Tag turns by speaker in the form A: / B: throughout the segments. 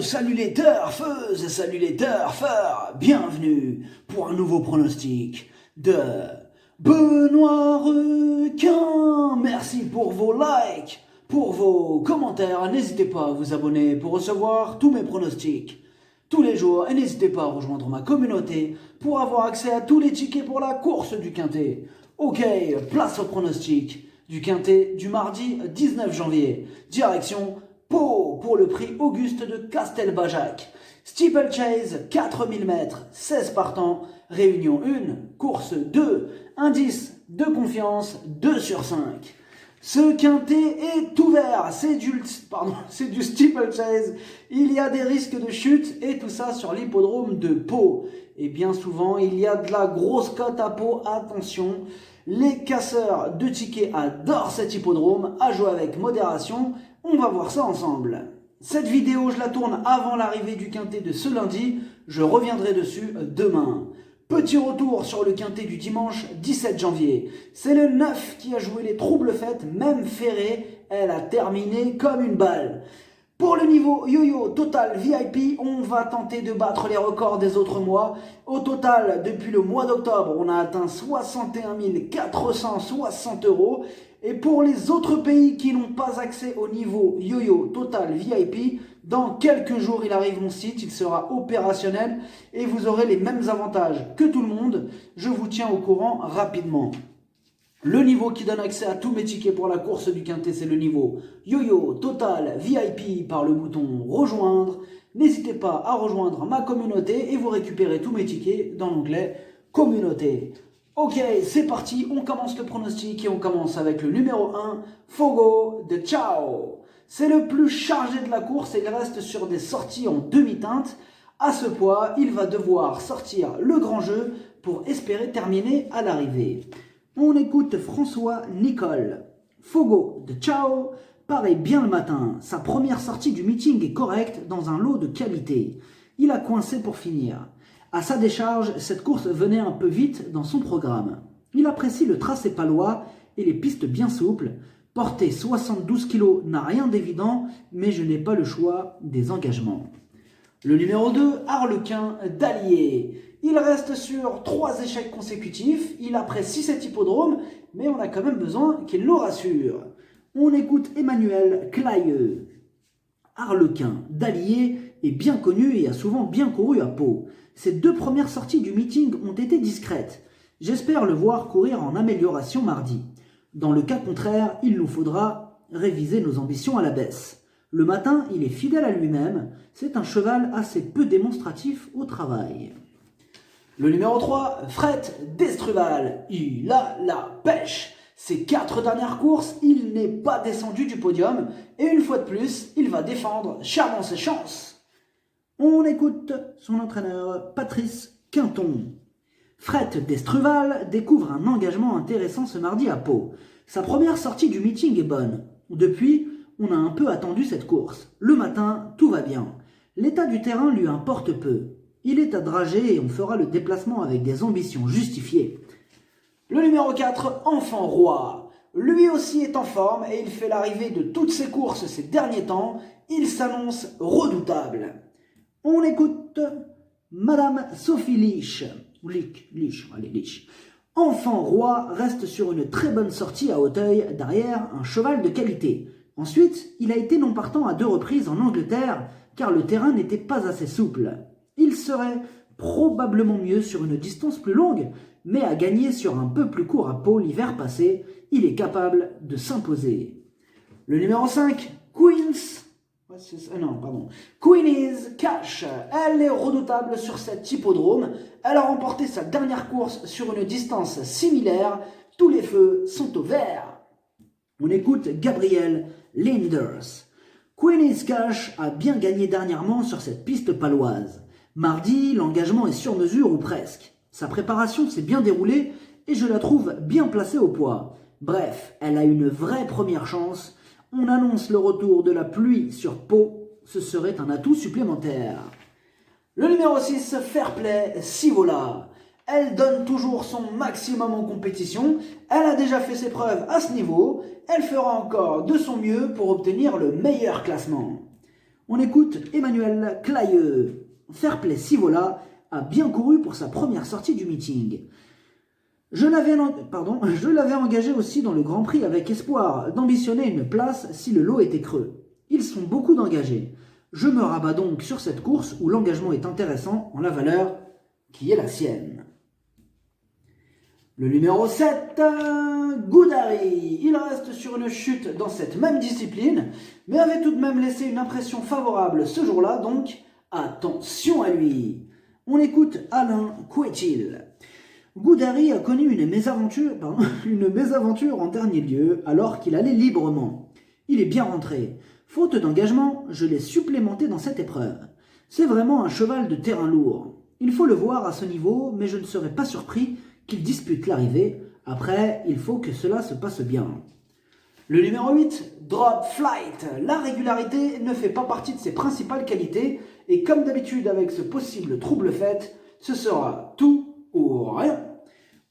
A: salut les turfeuses, salut les turfeurs, bienvenue pour un nouveau pronostic de Benoît Requin. Merci pour vos likes, pour vos commentaires, n'hésitez pas à vous abonner pour recevoir tous mes pronostics tous les jours et n'hésitez pas à rejoindre ma communauté pour avoir accès à tous les tickets pour la course du Quintet. Ok, place au pronostic du Quintet du mardi 19 janvier, direction Pau pour le prix Auguste de Castelbajac. Steeplechase, 4000 mètres, 16 partants, réunion 1, course 2, indice de confiance 2 sur 5. Ce quintet est ouvert, c'est du steeplechase, il y a des risques de chute et tout ça sur l'hippodrome de Pau. Et bien souvent, il y a de la grosse cote à Pau, attention. Les casseurs de tickets adorent cet hippodrome, à jouer avec modération, on va voir ça ensemble. Cette vidéo, je la tourne avant l'arrivée du quintet de ce lundi, je reviendrai dessus demain. Petit retour sur le quintet du dimanche 17 janvier. C'est le 9 qui a joué les troubles fêtes, même ferrée, elle a terminé comme une balle. Pour le niveau yo-yo total VIP, on va tenter de battre les records des autres mois. Au total, depuis le mois d'octobre, on a atteint 61 460 €. Et pour les autres pays qui n'ont pas accès au niveau yo-yo total VIP, dans quelques jours, il arrive mon site, il sera opérationnel et vous aurez les mêmes avantages que tout le monde. Je vous tiens au courant rapidement. Le niveau qui donne accès à tous mes tickets pour la course du Quintet, c'est le niveau Yo-Yo Total VIP par le bouton rejoindre. N'hésitez pas à rejoindre ma communauté et vous récupérez tous mes tickets dans l'onglet communauté. Ok, c'est parti, on commence le pronostic et on commence avec le numéro 1, Fogo de Chao. C'est le plus chargé de la course et il reste sur des sorties en demi-teinte. À ce poids, il va devoir sortir le grand jeu pour espérer terminer à l'arrivée. On écoute François Nicole. Fogo de Chao paraît bien le matin. Sa première sortie du meeting est correcte dans un lot de qualité. Il a coincé pour finir. À sa décharge, cette course venait un peu vite dans son programme. Il apprécie le tracé palois et les pistes bien souples. Porter 72 kg n'a rien d'évident, mais je n'ai pas le choix des engagements. Le numéro 2, Harlequin d'Allier. Il reste sur 3 échecs consécutifs, il apprécie cet hippodrome, mais on a quand même besoin qu'il nous rassure. On écoute Emmanuel Clayeux. Harlequin d'Allier est bien connu et a souvent bien couru à Pau. Ses 2 premières sorties du meeting ont été discrètes. J'espère le voir courir en amélioration mardi. Dans le cas contraire, il nous faudra réviser nos ambitions à la baisse. Le matin, il est fidèle à lui-même, c'est un cheval assez peu démonstratif au travail. Le numéro 3, Fret d'Estruval, il a la pêche. Ses 4 dernières courses, il n'est pas descendu du podium et une fois de plus, il va défendre chèrement ses chances. On écoute son entraîneur Patrice Quinton. Fret d'Estruval découvre un engagement intéressant ce mardi à Pau. Sa première sortie du meeting est bonne. Depuis, on a un peu attendu cette course. Le matin, tout va bien. L'état du terrain lui importe peu. Il est à drager et on fera le déplacement avec des ambitions justifiées. Le numéro 4, Enfant Roi. Lui aussi est en forme et il fait l'arrivée de toutes ses courses ces derniers temps. Il s'annonce redoutable. On écoute Madame Sophie Lich. Lich. Enfant Roi reste sur une très bonne sortie à Hauteuil, derrière un cheval de qualité. Ensuite, il a été non partant à 2 reprises en Angleterre, car le terrain n'était pas assez souple. Il serait probablement mieux sur une distance plus longue, mais à gagner sur un peu plus court à Pau l'hiver passé, il est capable de s'imposer. Le numéro 5, Queen's Cash. Elle est redoutable sur cet hippodrome. Elle a remporté sa dernière course sur une distance similaire. Tous les feux sont au vert. On écoute Gabriel Linders. Queen's Cash a bien gagné dernièrement sur cette piste paloise. Mardi, l'engagement est sur mesure ou presque. Sa préparation s'est bien déroulée et je la trouve bien placée au poids. Bref, elle a une vraie première chance. On annonce le retour de la pluie sur Pau, ce serait un atout supplémentaire. Le numéro 6, Fairplay Sivola. Elle donne toujours son maximum en compétition, elle a déjà fait ses preuves à ce niveau, elle fera encore de son mieux pour obtenir le meilleur classement. On écoute Emmanuel Clayeux. Fairplay Sivola a bien couru pour sa première sortie du meeting. Je l'avais engagé aussi dans le Grand Prix avec espoir d'ambitionner une place si le lot était creux. Ils sont beaucoup d'engagés. Je me rabats donc sur cette course où l'engagement est intéressant en la valeur qui est la sienne. Le numéro 7, Goudari. Il reste sur une chute dans cette même discipline, mais avait tout de même laissé une impression favorable ce jour-là, donc attention à lui. On écoute Alain Couetil. Goudari a connu une mésaventure en dernier lieu alors qu'il allait librement. Il est bien rentré. Faute d'engagement, je l'ai supplémenté dans cette épreuve. C'est vraiment un cheval de terrain lourd. Il faut le voir à ce niveau, mais je ne serais pas surpris qu'il dispute l'arrivée. Après, il faut que cela se passe bien. Le numéro 8, Drop Flight. La régularité ne fait pas partie de ses principales qualités, et comme d'habitude avec ce possible trouble fait, ce sera tout ou rien.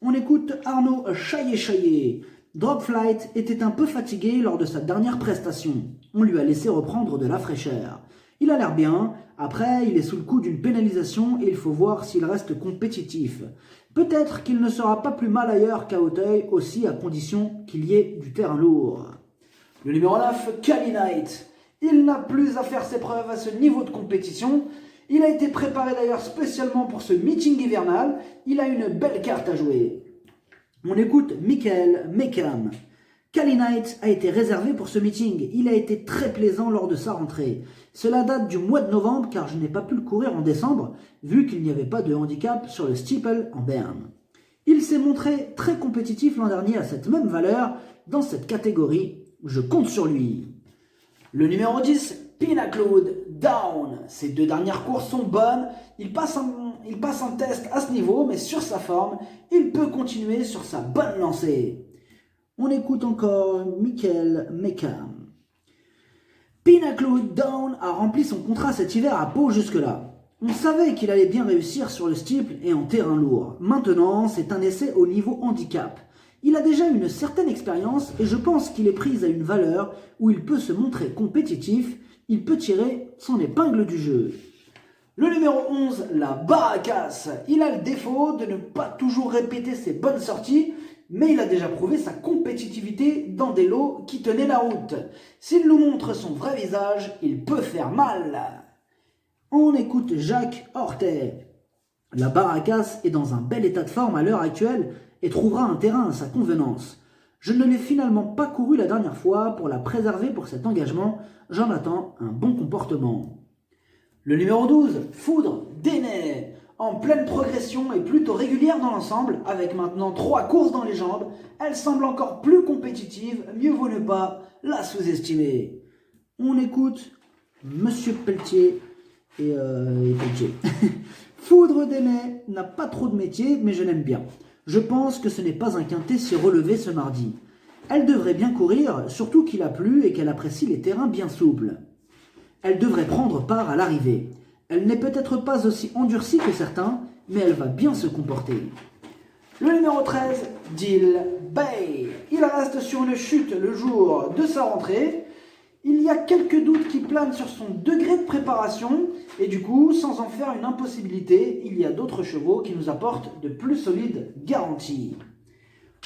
A: On écoute Arnaud Chaillet. Drop Flight était un peu fatigué lors de sa dernière prestation. On lui a laissé reprendre de la fraîcheur. Il a l'air bien. Après, il est sous le coup d'une pénalisation et il faut voir s'il reste compétitif. Peut-être qu'il ne sera pas plus mal ailleurs qu'à Hauteuil, aussi à condition qu'il y ait du terrain lourd. Le numéro 9, Cali Knight. Il n'a plus à faire ses preuves à ce niveau de compétition. Il a été préparé d'ailleurs spécialement pour ce meeting hivernal. Il a une belle carte à jouer. On écoute Michael Mekam. Cali Knight a été réservé pour ce meeting. Il a été très plaisant lors de sa rentrée. Cela date du mois de novembre car je n'ai pas pu le courir en décembre vu qu'il n'y avait pas de handicap sur le steeple en Berne. Il s'est montré très compétitif l'an dernier à cette même valeur dans cette catégorie. Je compte sur lui. Le numéro 10, Pinacloud Down. Ces deux dernières courses sont bonnes. Il passe en test à ce niveau, mais sur sa forme, il peut continuer sur sa bonne lancée. On écoute encore Michael Mekam. Pinacloud Down a rempli son contrat cet hiver à Pau jusque-là. On savait qu'il allait bien réussir sur le steeple et en terrain lourd. Maintenant, c'est un essai au niveau handicap. Il a déjà une certaine expérience et je pense qu'il est pris à une valeur où il peut se montrer compétitif, il peut tirer son épingle du jeu. Le numéro 11, la Baracas. Il a le défaut de ne pas toujours répéter ses bonnes sorties, mais il a déjà prouvé sa compétitivité dans des lots qui tenaient la route. S'il nous montre son vrai visage, il peut faire mal. On écoute Jacques Hortet. La Baracas est dans un bel état de forme à l'heure actuelle et trouvera un terrain à sa convenance. Je ne l'ai finalement pas couru la dernière fois pour la préserver pour cet engagement. J'en attends un bon comportement. Le numéro 12, Foudre d'Enay. En pleine progression et plutôt régulière dans l'ensemble, avec maintenant 3 courses dans les jambes, elle semble encore plus compétitive, mieux vaut ne pas la sous-estimer. On écoute Monsieur Pelletier et Pelletier. Foudre d'Enay n'a pas trop de métier, mais je l'aime bien. Je pense que ce n'est pas un quintet si relevé ce mardi. Elle devrait bien courir, surtout qu'il a plu et qu'elle apprécie les terrains bien souples. Elle devrait prendre part à l'arrivée. Elle n'est peut-être pas aussi endurcie que certains, mais elle va bien se comporter. Le numéro 13, Dill Bay. Il reste sur une chute le jour de sa rentrée. Il y a quelques doutes qui planent sur son degré de préparation, et du coup, sans en faire une impossibilité, il y a d'autres chevaux qui nous apportent de plus solides garanties.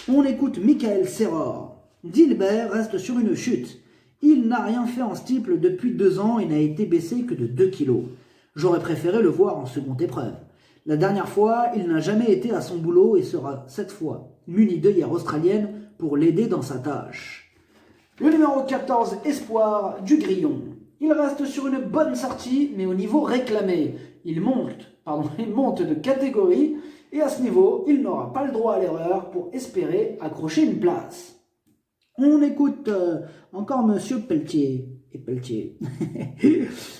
A: On écoute Michael Serror. Dilbert reste sur une chute. Il n'a rien fait en steeple depuis 2 ans et n'a été baissé que de 2 kilos. J'aurais préféré le voir en seconde épreuve. La dernière fois, il n'a jamais été à son boulot et sera cette fois muni d'œillères australiennes pour l'aider dans sa tâche. Le numéro 14, Espoir du Grillon. Il reste sur une bonne sortie, mais au niveau réclamé. Il monte de catégorie, et à ce niveau, il n'aura pas le droit à l'erreur pour espérer accrocher une place. On écoute encore Monsieur Pelletier. Et Pelletier.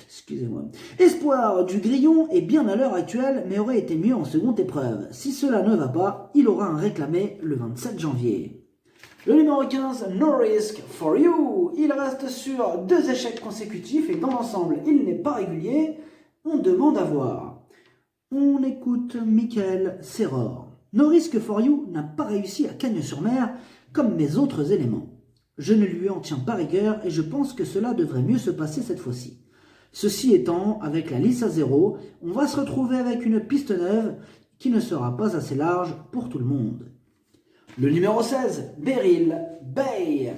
A: Excusez-moi. Espoir du Grillon est bien à l'heure actuelle, mais aurait été mieux en seconde épreuve. Si cela ne va pas, il aura un réclamé le 27 janvier. Le numéro 15, No Risk for You. Il reste sur 2 échecs consécutifs et dans l'ensemble, il n'est pas régulier. On demande à voir. On écoute Michael Serror. No Risk for You n'a pas réussi à Cagnes-sur-Mer comme mes autres éléments. Je ne lui en tiens pas rigueur et je pense que cela devrait mieux se passer cette fois-ci. Ceci étant, avec la lisse à 0, on va se retrouver avec une piste neuve qui ne sera pas assez large pour tout le monde. Le numéro 16, Beryl Bay.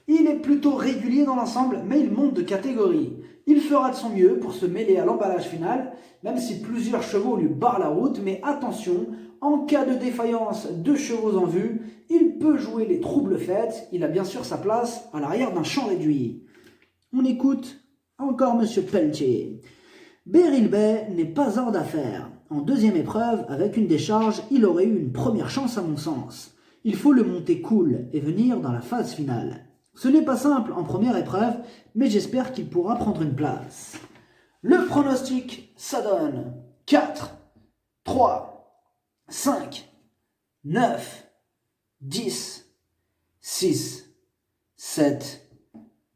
A: Il est plutôt régulier dans l'ensemble, mais il monte de catégorie. Il fera de son mieux pour se mêler à l'emballage final, même si plusieurs chevaux lui barrent la route, mais attention, en cas de défaillance de chevaux en vue, il peut jouer les troubles fêtes, il a bien sûr sa place à l'arrière d'un champ réduit. On écoute encore Monsieur Pelletier. Beryl Bay n'est pas hors d'affaire. En deuxième épreuve, avec une décharge, il aurait eu une première chance à mon sens. Il faut le monter cool et venir dans la phase finale. Ce n'est pas simple en première épreuve, mais j'espère qu'il pourra prendre une place. Le pronostic, ça donne 4, 3, 5, 9, 10, 6, 7,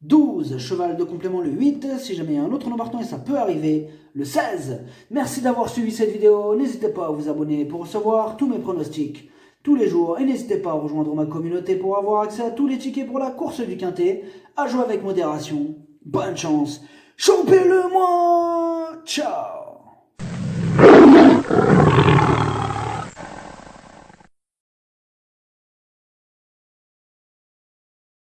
A: 12. Cheval de complément le 8. Si jamais il y a un autre nom partant, et ça peut arriver, le 16. Merci d'avoir suivi cette vidéo. N'hésitez pas à vous abonner pour recevoir tous mes pronostics tous les jours. Et n'hésitez pas à rejoindre ma communauté pour avoir accès à tous les tickets pour la course du Quintet. À jouer avec modération. Bonne chance. Chopez-le moi. Ciao.